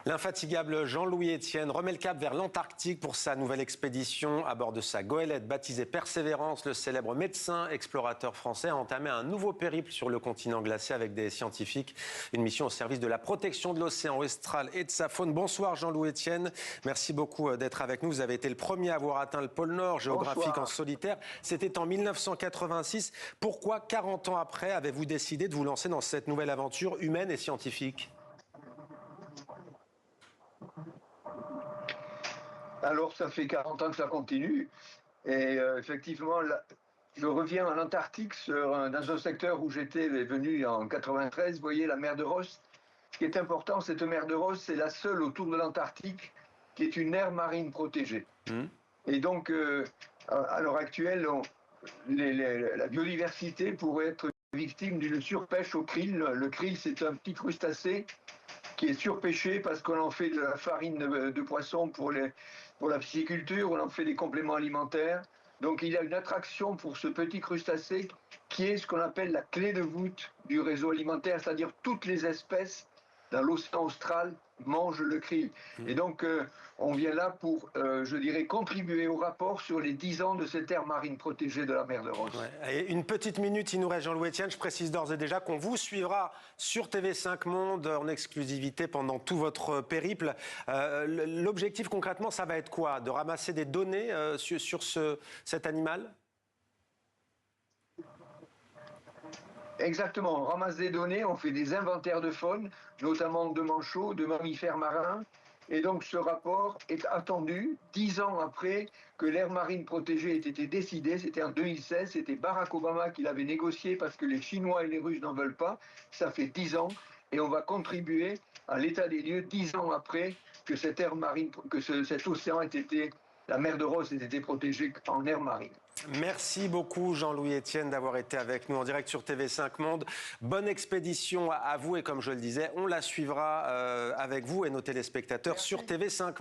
L'infatigable Jean-Louis Etienne remet le cap vers l'Antarctique pour sa nouvelle expédition. À bord de sa goélette baptisée Persévérance, le célèbre médecin explorateur français a entamé un nouveau périple sur le continent glacé avec des scientifiques. Une mission au service de la protection de l'océan austral et de sa faune. Bonsoir Jean-Louis Etienne, merci beaucoup d'être avec nous. Vous avez été le premier à avoir atteint le pôle Nord géographique Bonsoir. En solitaire. C'était en 1986. Pourquoi, 40 ans après, avez-vous décidé de vous lancer dans cette nouvelle aventure humaine et scientifique ? Alors, ça fait 40 ans que ça continue. Et effectivement, là, je reviens en Antarctique dans un secteur où j'étais venu en 93. Vous voyez, la mer de Ross. Ce qui est important, cette mer de Ross, c'est la seule autour de l'Antarctique qui est une aire marine protégée. Et donc, à l'heure actuelle, la biodiversité pourrait être victime d'une surpêche au krill. Le krill, c'est un petit crustacé qui est surpêché parce qu'on en fait de la farine de poisson pour la pisciculture, on en fait des compléments alimentaires. Donc il y a une attraction pour ce petit crustacé qui est ce qu'on appelle la clé de voûte du réseau alimentaire, c'est-à-dire toutes les espèces dans l'océan austral mangent le krill. Et donc on vient là pour, je dirais, contribuer au rapport sur les 10 ans de cette aire marine protégée de la mer de Ross. Ouais. Et une petite minute, il nous reste, Jean-Louis Etienne. Je précise d'ores et déjà qu'on vous suivra sur TV5 Monde en exclusivité pendant tout votre périple. L'objectif concrètement, ça va être quoi? De ramasser des données sur cet animal? Exactement, on ramasse des données, on fait des inventaires de faune, notamment de manchots, de mammifères marins. Et donc ce rapport est attendu 10 ans après que l'aire marine protégée ait été décidée. C'était en 2016, c'était Barack Obama qui l'avait négocié parce que les Chinois et les Russes n'en veulent pas. Ça fait 10 ans et on va contribuer à l'état des lieux 10 ans après que cette aire marine, que cet océan ait été, la mer de Ross ait été protégée en aire marine. Merci beaucoup Jean-Louis Etienne d'avoir été avec nous en direct sur TV5 Monde. Bonne expédition à vous et comme je le disais, on la suivra avec vous et nos téléspectateurs sur TV5 Monde.